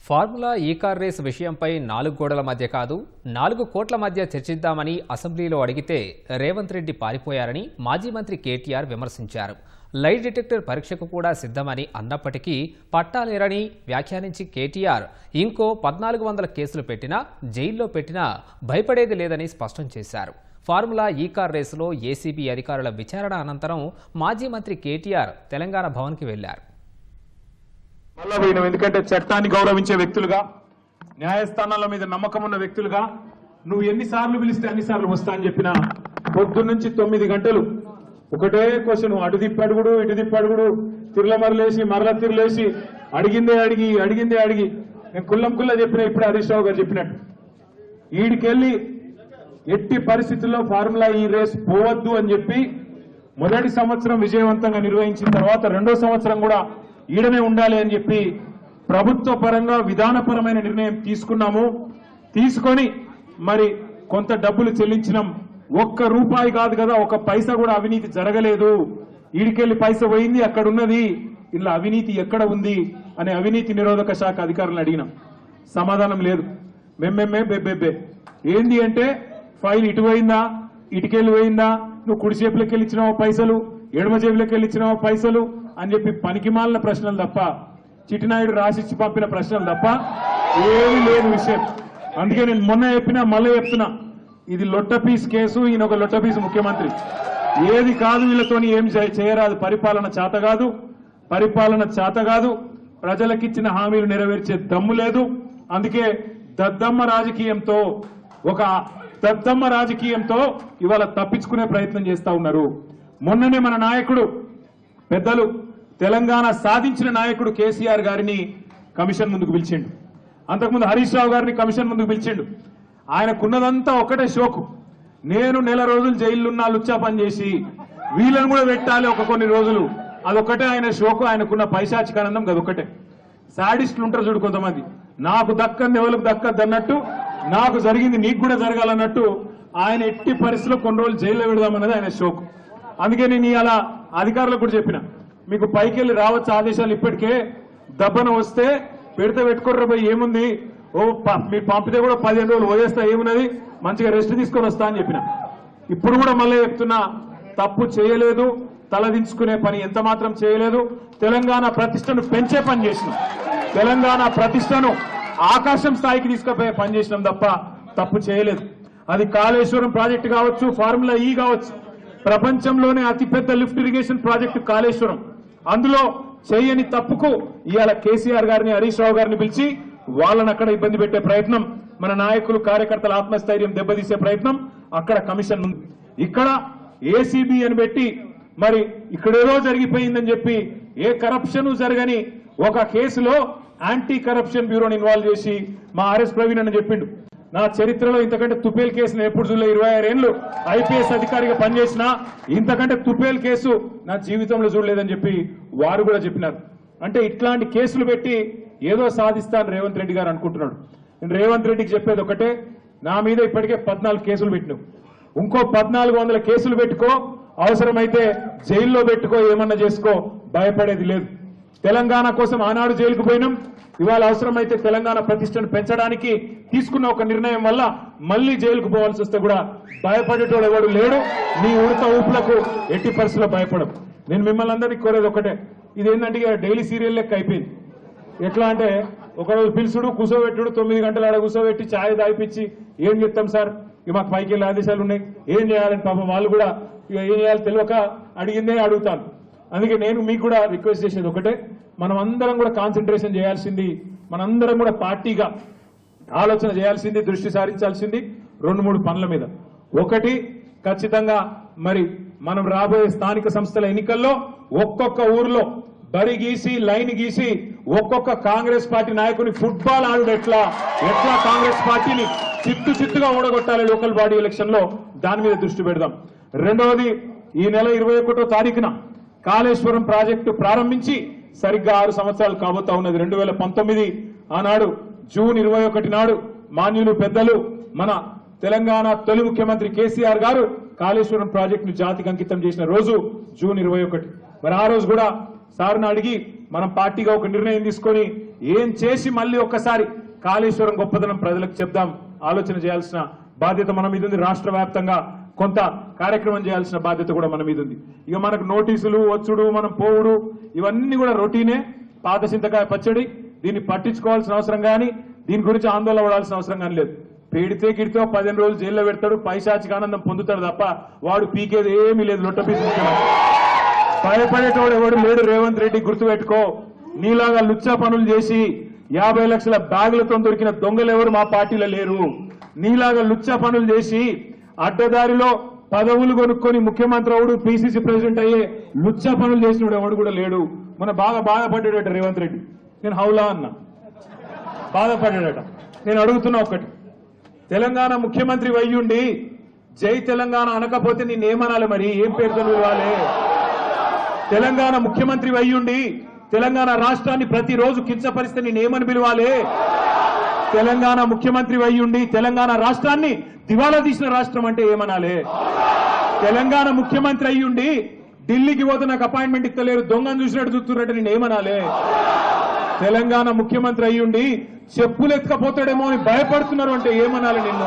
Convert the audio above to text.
Formula ఈ-కార్ race విషయంపై 4 గోడల మధ్య కాదు 4 కోట్ల మధ్య చర్చిద్దామని అసెంబ్లీలో అడిగితే రేవంత్ రెడ్డి పారిపోయారని మాజీ మంత్రి కేటీఆర్ విమర్శించారు. లై డిటెక్టర్ పరీక్షకు కూడా సిద్ధమని అన్నప్పటికీ పట్టాలేరని వ్యాఖ్యానించి కేటీఆర్ ఇంకో 1400 కేసులు పెట్టినా జైల్లో పెట్టినా భయపడేది లేదని స్పష్టం చేశారు. ఫార్ములా ఈ-కార్ రేసులో ఏసీబీ అధికారుల విచారణ అనంతరం మాజీ మంత్రి కేటీఆర్ తెలంగాణ భవన్కి వెళ్లారు. మళ్ళా పోయినాం. ఎందుకంటే చట్టాన్ని గౌరవించే వ్యక్తులుగా, న్యాయస్థానాల మీద నమ్మకం ఉన్న వ్యక్తులుగా నువ్వు ఎన్నిసార్లు పిలిస్తే అన్నిసార్లు వస్తా అని చెప్పిన పొద్దున్నుంచి 9 గంటలు ఒకటే క్వశ్చన్, అటు తిప్పడుగుడు ఇటు తిప్పడుగుడు, తిరులమరలేసి మరల తిరులేసి అడిగిందే అడిగి నేను కుల్లం చెప్పిన ఇప్పుడు హరీష్ రావు గారు చెప్పినట్టు ఈడికెళ్ళి ఎట్టి పరిస్థితుల్లో ఫార్ములా ఈ రేస్ పోవద్దు అని చెప్పి మొదటి సంవత్సరం విజయవంతంగా నిర్వహించిన తర్వాత రెండో సంవత్సరం కూడా ఈడనే ఉండాలి అని చెప్పి ప్రభుత్వ పరంగా విధానపరమైన నిర్ణయం తీసుకొని మరి కొంత డబ్బులు చెల్లించినాం. 1 రూపాయి కాదు కదా, 1 పైసా కూడా అవినీతి జరగలేదు. ఈడికెళ్లి పైసా పోయింది అక్కడ ఉన్నది, ఇలా అవినీతి ఎక్కడ ఉంది అనే అవినీతి నిరోధక శాఖ అధికారులను అడిగినాం. సమాధానం లేదు. బెబ్బెబ్బే ఏంది అంటే ఫైల్ ఇటు పోయిందా, ఇటుకెళ్ళి పోయిందా, నువ్వు కుడి చేపులకి వెళ్ళిచ్చినావో పైసలు, ఎడమ చేపులకి వెళ్ళిచ్చినావో పైసలు అని చెప్పి పనికిమాలిన ప్రశ్నలు తప్ప, చిట్టినాయుడు రాసిచ్చి పంపిన ప్రశ్నలు తప్ప ఏమీ లేని విషయం. అందుకే నేను మొన్న చెప్పినా మళ్ళీ చెప్తున్నా, ఇది లొట్టపీస్ కేసు, ఈయన ఒక లొట్టపీస్ ముఖ్యమంత్రి. ఏది కాదు వీళ్ళతోని ఏం చేయరాదు. పరిపాలన చేత కాదు, ప్రజలకిచ్చిన హామీలు నెరవేర్చే దమ్ము లేదు. అందుకే దద్దమ్మ రాజకీయంతో ఇవాళ తప్పించుకునే ప్రయత్నం చేస్తా ఉన్నారు. మొన్ననే మన నాయకుడు పెద్దలు తెలంగాణ సాధించిన నాయకుడు కేసీఆర్ గారిని కమిషన్ ముందుకు పిలిచిండు. అంతకుముందు హరీష్ రావు గారిని కమిషన్ ముందుకు పిలిచిండు. ఆయనకున్నదంతా ఒకటే షోకు, నేను నెల రోజులు జైలున్నా లుచ్చా పని చేసి వీళ్ళని కూడా పెట్టాలి కొన్ని రోజులు, అదొక్కటే ఆయన షోకు. ఆయనకున్న పైశాచికానందం అదొక్కటే. సాడిస్టులు ఉంటారు చూడు కొంతమంది, నాకు దక్కంది ఎవరికి దక్కద్దు అన్నట్టు, నాకు జరిగింది నీకు కూడా జరగాలన్నట్టు ఆయన ఎట్టి పరిస్థితుల్లో కొన్ని రోజులు జైల్లో పెడదామన్నది ఆయన షోకు. అందుకే నేను ఇలా అధికారులకు కూడా చెప్పిన, మీకు పైకి వెళ్ళి రావచ్చు ఆదేశాలు, ఇప్పటికే దబ్బన వస్తే పెట్టుకోర్ర పోయి ఏముంది, మీరు పంపితే కూడా 15 రోజులు వదిలేస్తా, ఏమున్నది మంచిగా రెస్ట్ తీసుకొని వస్తా అని చెప్పిన. ఇప్పుడు కూడా మళ్ళీ చెప్తున్నా, తప్పు చేయలేదు, తలదించుకునే పని ఎంత మాత్రం చేయలేదు. తెలంగాణ ప్రతిష్టను పెంచే పని చేసినాం, తెలంగాణ ప్రతిష్టను ఆకాశం స్థాయికి తీసుకుపోయే పని చేసినాం తప్ప తప్పు చేయలేదు. అది కాళేశ్వరం ప్రాజెక్టు కావచ్చు, ఫార్ములా ఈ కావచ్చు, ప్రపంచంలోనే అతిపెద్ద లిఫ్ట్ ఇరిగేషన్ ప్రాజెక్టు కాళేశ్వరం. అందులో చేయని తప్పుకు ఇవాళ కేసీఆర్ గారిని హరీష్ రావు గారిని పిలిచి వాళ్ళని అక్కడ ఇబ్బంది పెట్టే ప్రయత్నం, మన నాయకులు కార్యకర్తల ఆత్మస్థైర్యం దెబ్బతీసే ప్రయత్నం అక్కడ కమిషన్ ఉంది. ఇక్కడ ఏసీబీ అని పెట్టి మరి ఇక్కడేదో జరిగిపోయిందని చెప్పి ఏ కరప్షన్ జరగని ఒక కేసులో యాంటీ కరప్షన్ బ్యూరోని ఇన్వాల్వ్ చేసి మా ఆర్ఎస్ ప్రవీణ్ అని చెప్పిండు, నా చరిత్రలో ఇంతకంటే తుపేల్ కేసును ఎప్పుడు చూడలే, 26 ఏళ్లు ఐపీఎస్ అధికారిగా పనిచేసిన ఇంతకంటే తుపేల్ కేసు నా జీవితంలో చూడలేదని చెప్పి వారు కూడా చెప్పినారు. అంటే ఇట్లాంటి కేసులు పెట్టి ఏదో సాధిస్తాను రేవంత్ రెడ్డి గారు అనుకుంటున్నాడు. నేను రేవంత్ రెడ్డికి చెప్పేది ఒకటే, నా మీద ఇప్పటికే 14 కేసులు పెట్టినావు, ఇంకో 1400 కేసులు పెట్టుకో, అవసరమైతే జైల్లో పెట్టుకో, ఏమన్నా చేసుకో, భయపడేది లేదు. తెలంగాణ కోసం ఆనాడు జైలుకు పోయినాం, ఇవాళ అవసరమైతే తెలంగాణ ప్రతిష్టను పెంచడానికి తీసుకున్న ఒక నిర్ణయం వల్ల మళ్లీ జైలుకు పోవాల్సి వస్తే కూడా భయపడేటోడు ఎవడు లేడు. నీ ఉడత ఊపులకు ఎట్టి పరిస్థితుల్లో భయపడం. నేను మిమ్మల్ని అందరినీ కోరేది ఒకటే, ఇదేంటంటే డైలీ సీరియల్ లెక్క అయిపోయింది. ఎట్లా అంటే ఒకరోజు పిలుచుడు, కూర్చోబెట్టుడు, 9 గంటలు ఆడ కూర్చోబెట్టి ఛాయ్ దాయిపించి ఏం చెప్తాం సార్, ఇక మాకు పైకి వెళ్ళే ఆదేశాలు ఉన్నాయి, ఏం చేయాలని పాపం వాళ్ళు కూడా ఇక ఏం చేయాలి తెలియక అడిగిందే అడుగుతాను. అందుకే నేను మీకు కూడా రిక్వెస్ట్ చేసేది ఒకటే, మనం అందరం కూడా కాన్సన్ట్రేషన్ చేయాల్సింది, మనందరం కూడా పార్టీగా ఆలోచన చేయాల్సింది, దృష్టి సారించాల్సింది 2-3 పనుల మీద. ఒకటి, ఖచ్చితంగా మరి మనం రాబోయే స్థానిక సంస్థల ఎన్నికల్లో ఒక్కొక్క ఊర్లో బరి గీసి లైన్ గీసి ఒక్కొక్క కాంగ్రెస్ పార్టీ నాయకుని ఫుట్బాల్ ఆడు ఎట్లా కాంగ్రెస్ పార్టీని చిత్తుగా ఓడగొట్టాలి లోకల్ బాడీ ఎలక్షన్ లో, దాని మీద దృష్టి పెడదాం. రెండవది, ఈ నెల 21వ తారీఖున కాళేశ్వరం ప్రాజెక్టు ప్రారంభించి సరిగ్గా 6 సంవత్సరాలు కాబోతా ఉన్నది. 2019 ఆనాడు జూన్ 21 నాడు మాన్యులు పెద్దలు మన తెలంగాణ తొలి ముఖ్యమంత్రి కేసీఆర్ గారు కాళేశ్వరం ప్రాజెక్టును జాతికి అంకితం చేసిన రోజు జూన్ 21. మరి ఆ రోజు కూడా సార్ను అడిగి మనం పార్టీగా ఒక నిర్ణయం తీసుకొని ఏం చేసి మళ్ళీ ఒక్కసారి కాళేశ్వరం గొప్పదనం ప్రజలకు చెప్దాం, ఆలోచన చేయాల్సిన బాధ్యత మన మీద ఉంది. రాష్ట్ర వ్యాప్తంగా కొంత కార్యక్రమం చేయాల్సిన బాధ్యత కూడా మన మీద ఉంది. ఇక మనకు నోటీసులు వచ్చుడు, మనం పోవుడు, ఇవన్నీ కూడా రొటీనే. పాత చింతకాయ పచ్చడి, దీన్ని పట్టించుకోవాల్సిన అవసరం కానీ, దీని గురించి ఆందోళన పడాల్సిన అవసరం కానీ లేదు. పెడితే గిడితే 15 రోజులు జైల్లో పెడతాడు, పైశాచిక ఆనందం పొందుతాడు తప్ప వాడు పీకేది ఏమీ లేదు. లొట్టపీసు భయపడేటోడు ఎవడు లేడు. రేవంత్ రెడ్డి గుర్తుపెట్టుకో, నీలాగా లుచ్చా పనులు చేసి 50 లక్షల బ్యాగులతో దొరికిన దొంగలు ఎవరు మా పార్టీలో లేరు. నీలాగా లుచ్చా పనులు చేసి అడ్డదారిలో పదవులు కొనుక్కొని ముఖ్యమంత్రి అవుడు, పిసిసి ప్రెసిడెంట్ అయ్యే లుచ్చా పనులు చేసినోడు ఎవడు కూడా లేడు. మన బాగా బాధపడ్డాడట రేవంత్ రెడ్డి. నేను హౌలా అన్నా, బాధపడ్డాడట. నేను అడుగుతున్నా ఒక్కటి, తెలంగాణ ముఖ్యమంత్రి అయ్యుండి జై తెలంగాణ అనకపోతే నేనేమనాలి? మరి ఏం పేరుతో పిలవాలి? తెలంగాణ ముఖ్యమంత్రి అయ్యుండి తెలంగాణ రాష్ట్రాన్ని ప్రతిరోజు కించపరిస్తే నేనేమని పిలవాలి? తెలంగాణ ముఖ్యమంత్రి అయ్యుండి తెలంగాణ రాష్ట్రాన్ని దివాలా తీసిన రాష్ట్రం అంటే ఏమనాలి? తెలంగాణ ముఖ్యమంత్రి అయ్యుండి ఢిల్లీకి పోతే నాకు అపాయింట్మెంట్ ఇస్తలేరు, దొంగను చూసినట్టు చూస్తున్నట్టు నేనేమనాలి? తెలంగాణ ముఖ్యమంత్రి అయ్యుండి చెప్పులు ఎత్తుకపోతాడేమో అని భయపడుతున్నారు అంటే ఏమనాలి నిన్ను?